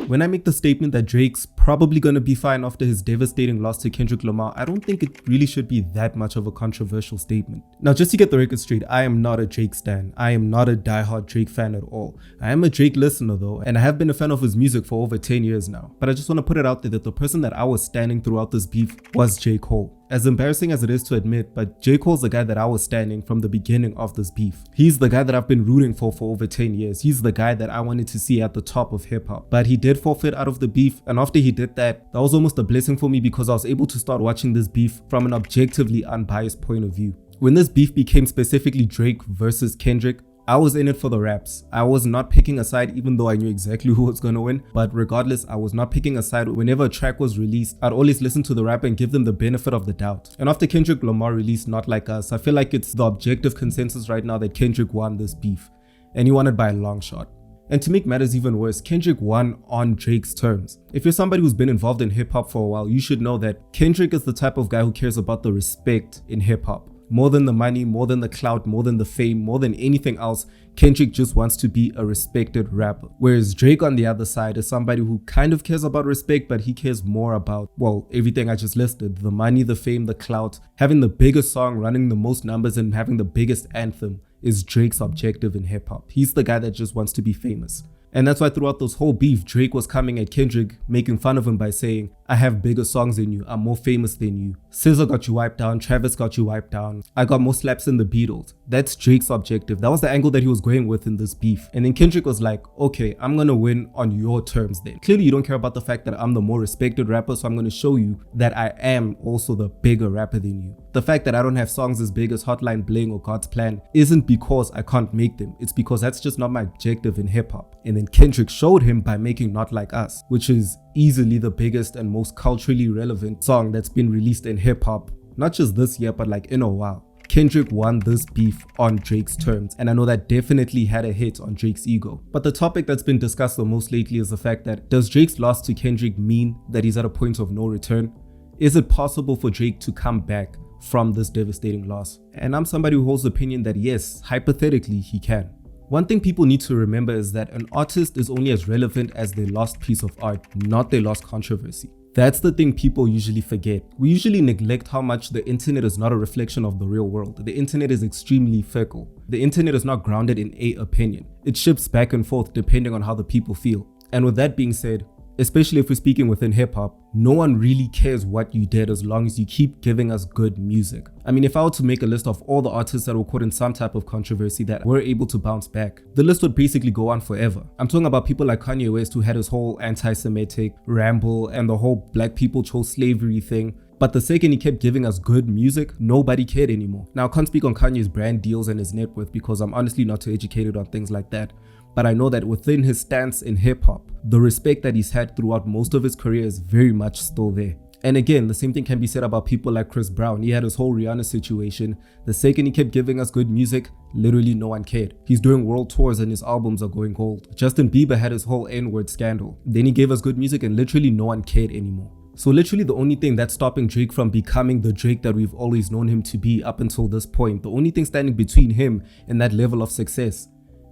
When I make the statement that Drake's probably gonna be fine after his devastating loss to Kendrick Lamar, I don't think it really should be that much of a controversial statement. Now, just to get the record straight, I am not a Drake stan. I am not a diehard Drake fan at all. I am a Drake listener though, and I have been a fan of his music for over 10 years now. But I just want to put it out there that the person that I was standing throughout this beef was J. Cole. As embarrassing as it is to admit, but J. Cole's the guy that I was standing from the beginning of this beef. He's the guy that I've been rooting for over 10 years. He's the guy that I wanted to see at the top of hip hop. But he did forfeit out of the beef, and after he did that, that was almost a blessing for me because I was able to start watching this beef from an objectively unbiased point of view. When this beef became specifically Drake versus Kendrick, I was in it for the raps. I was not picking a side even though I knew exactly who was gonna win, but regardless, I was not picking a side. Whenever a track was released, I'd always listen to the rapper and give them the benefit of the doubt. And after Kendrick Lamar released Not Like Us, I feel like it's the objective consensus right now that Kendrick won this beef, and he won it by a long shot. And to make matters even worse, Kendrick won on Drake's terms. If you're somebody who's been involved in hip hop for a while, you should know that Kendrick is the type of guy who cares about the respect in hip hop. More than the money, more than the clout, more than the fame, more than anything else, Kendrick just wants to be a respected rapper. Whereas Drake on the other side is somebody who kind of cares about respect, but he cares more about, well, everything I just listed. The money, the fame, the clout, having the biggest song, running the most numbers, and having the biggest anthem is Drake's objective in hip hop. He's the guy that just wants to be famous. And that's why throughout this whole beef, Drake was coming at Kendrick, making fun of him by saying, I have bigger songs than you, I'm more famous than you. SZA got you wiped down, Travis got you wiped down, I got more slaps than the Beatles. That's Drake's objective. That was the angle that he was going with in this beef. And then Kendrick was like, okay, I'm gonna win on your terms then. Clearly you don't care about the fact that I'm the more respected rapper, so I'm gonna show you that I am also the bigger rapper than you. The fact that I don't have songs as big as Hotline Bling or God's Plan isn't because I can't make them. It's because that's just not my objective in hip hop. And then Kendrick showed him by making Not Like Us, which is easily the biggest and most culturally relevant song that's been released in hip hop, not just this year, but like in a while. Kendrick won this beef on Drake's terms, and I know that definitely had a hit on Drake's ego. But the topic that's been discussed the most lately is the fact that, does Drake's loss to Kendrick mean that he's at a point of no return? Is it possible for Drake to come back from this devastating loss? And I'm somebody who holds the opinion that yes, hypothetically he can. One thing people need to remember is that an artist is only as relevant as their lost piece of art, not their lost controversy. That's the thing people usually forget. We usually neglect how much the internet is not a reflection of the real world. The internet is extremely fickle. The internet is not grounded in a opinion. It shifts back and forth depending on how the people feel. And with that being said, especially if we're speaking within hip hop, no one really cares what you did as long as you keep giving us good music. I mean, if I were to make a list of all the artists that were caught in some type of controversy that were able to bounce back, the list would basically go on forever. I'm talking about people like Kanye West, who had his whole anti-Semitic ramble and the whole black people chose slavery thing. But the second he kept giving us good music, nobody cared anymore. Now, I can't speak on Kanye's brand deals and his net worth because I'm honestly not too educated on things like that. But I know that within his stance in hip hop, the respect that he's had throughout most of his career is very much still there. And again, the same thing can be said about people like Chris Brown. He had his whole Rihanna situation. The second he kept giving us good music, literally no one cared. He's doing world tours and his albums are going gold. Justin Bieber had his whole N-word scandal. Then he gave us good music and literally no one cared anymore. So literally the only thing that's stopping Drake from becoming the Drake that we've always known him to be up until this point, the only thing standing between him and that level of success,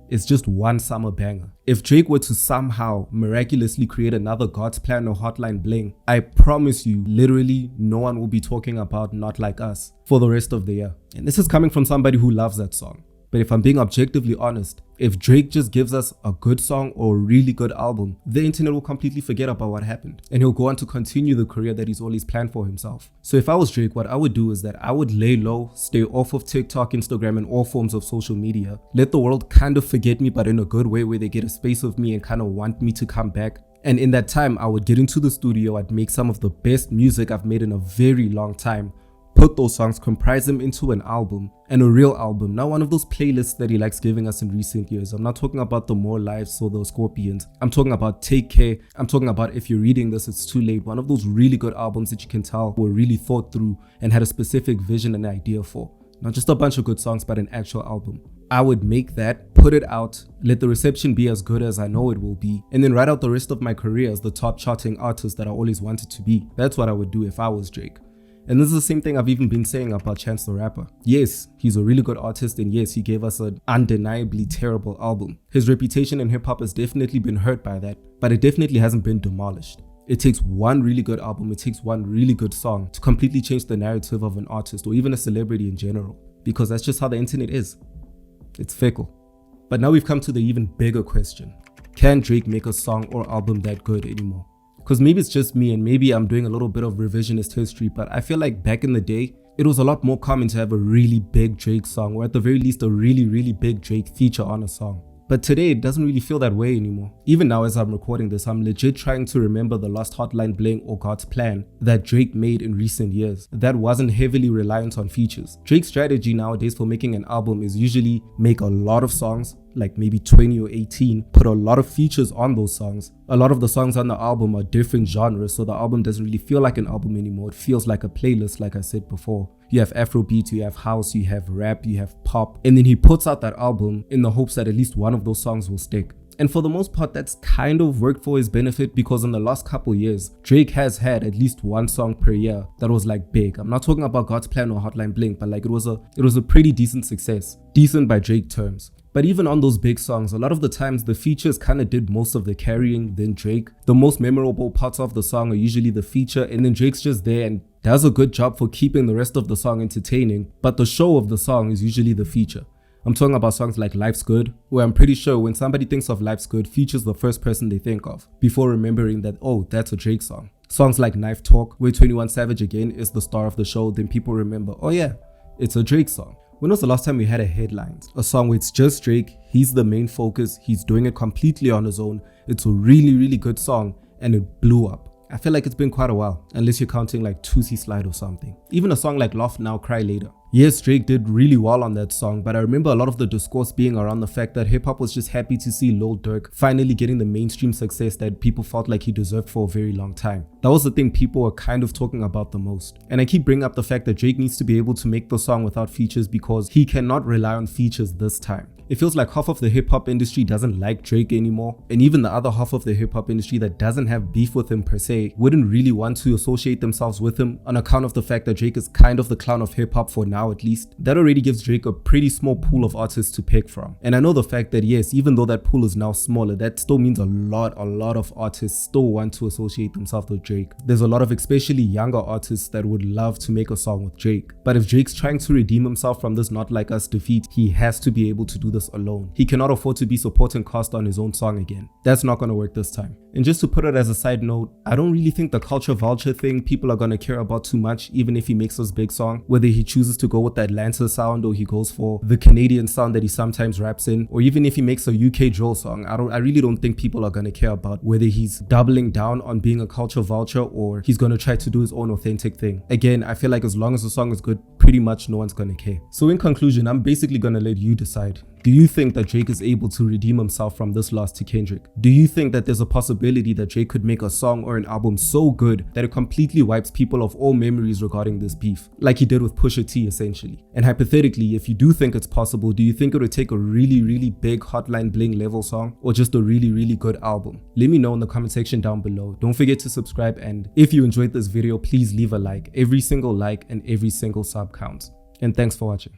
it's just one summer banger. If Drake were to somehow miraculously create another God's Plan or Hotline Bling, I promise you, literally no one will be talking about Not Like Us for the rest of the year. And this is coming from somebody who loves that song. But if I'm being objectively honest, if Drake just gives us a good song or a really good album, the internet will completely forget about what happened. And he'll go on to continue the career that he's always planned for himself. So if I was Drake, what I would do is that I would lay low, stay off of TikTok, Instagram, and all forms of social media. Let the world kind of forget me, but in a good way where they get a space of me and kind of want me to come back. And in that time, I would get into the studio, I'd make some of the best music I've made in a very long time. Put those songs, comprise them into an album, and a real album, not one of those playlists that he likes giving us in recent years. I'm not talking about the More Lives or the Scorpions. I'm talking about Take Care. I'm talking about If You're Reading This, It's Too Late. One of those really good albums that you can tell were really thought through and had a specific vision and idea for. Not just a bunch of good songs, but an actual album. I would make that, put it out, let the reception be as good as I know it will be, and then write out the rest of my career as the top charting artist that I always wanted to be. That's what I would do if I was Drake. And this is the same thing I've even been saying about Chance the Rapper. Yes, he's a really good artist, and yes, he gave us an undeniably terrible album. His reputation in hip-hop has definitely been hurt by that, but it definitely hasn't been demolished. It takes one really good album, it takes one really good song to completely change the narrative of an artist or even a celebrity in general, because that's just how the internet is. It's fickle. But now we've come to the even bigger question. Can Drake make a song or album that good anymore? Because maybe it's just me and maybe I'm doing a little bit of revisionist history, but I feel like back in the day, it was a lot more common to have a really big Drake song, or at the very least a really big Drake feature on a song. But today, it doesn't really feel that way anymore. Even now as I'm recording this, I'm legit trying to remember the last Hotline Bling or God's Plan that Drake made in recent years that wasn't heavily reliant on features. Drake's strategy nowadays for making an album is usually make a lot of songs, like maybe 20 or 18, put a lot of features on those songs. A lot of the songs on the album are different genres, so the album doesn't really feel like an album anymore. It feels like a playlist, like I said before. You have Afrobeat, you have house, you have rap, you have pop, and then he puts out that album in the hopes that at least one of those songs will stick. And for the most part, that's kind of worked for his benefit, because in the last couple years, Drake has had at least one song per year that was like big. I'm not talking about God's Plan or Hotline Bling, but like it was a pretty decent success. Decent by Drake terms. But even on those big songs, a lot of the times the features kind of did most of the carrying than Drake. The most memorable parts of the song are usually the feature, and then Drake's just there and does a good job for keeping the rest of the song entertaining, but the show of the song is usually the feature. I'm talking about songs like Life's Good, where I'm pretty sure when somebody thinks of Life's Good, Feature's the first person they think of, before remembering that, oh, that's a Drake song. Songs like Knife Talk, where 21 Savage again is the star of the show, then people remember, oh yeah, it's a Drake song. When was the last time we had a headlines? A song where it's just Drake, he's the main focus, he's doing it completely on his own, it's a really good song, and it blew up. I feel like it's been quite a while, unless you're counting like Tootsie Slide or something. Even a song like Laugh Now, Cry Later. Yes, Drake did really well on that song, but I remember a lot of the discourse being around the fact that hip-hop was just happy to see Lil Durk finally getting the mainstream success that people felt like he deserved for a very long time. That was the thing people were kind of talking about the most. And I keep bringing up the fact that Drake needs to be able to make the song without features because he cannot rely on features this time. It feels like half of the hip-hop industry doesn't like Drake anymore, and even the other half of the hip-hop industry that doesn't have beef with him per se wouldn't really want to associate themselves with him on account of the fact that Drake is kind of the clown of hip-hop for now at least. That already gives Drake a pretty small pool of artists to pick from. And I know the fact that yes, even though that pool is now smaller, that still means a lot of artists still want to associate themselves with Drake. There's a lot of especially younger artists that would love to make a song with Drake. But if Drake's trying to redeem himself from this Not Like Us defeat, he has to be able to do this alone. He cannot afford to be supporting cast on his own song again. That's not going to work this time. And just to put it as a side note, I don't really think the culture vulture thing people are going to care about too much, even if he makes this big song. Whether he chooses to go with the Atlanta sound or he goes for the Canadian sound that he sometimes raps in, or even if he makes a UK drill song, I really don't think people are going to care about whether he's doubling down on being a culture vulture or he's going to try to do his own authentic thing. Again, I feel like as long as the song is good, pretty much no one's going to care. So in conclusion, I'm basically going to let you decide. Do you think that Drake is able to redeem himself from this loss to Kendrick? Do you think that there's a possibility that Drake could make a song or an album so good that it completely wipes people of all memories regarding this beef, like he did with Pusha T essentially? And hypothetically, if you do think it's possible, do you think it would take a really big Hotline Bling level song or just a really good album? Let me know in the comment section down below. Don't forget to subscribe, and if you enjoyed this video, please leave a like. Every single like and every single sub counts. And thanks for watching.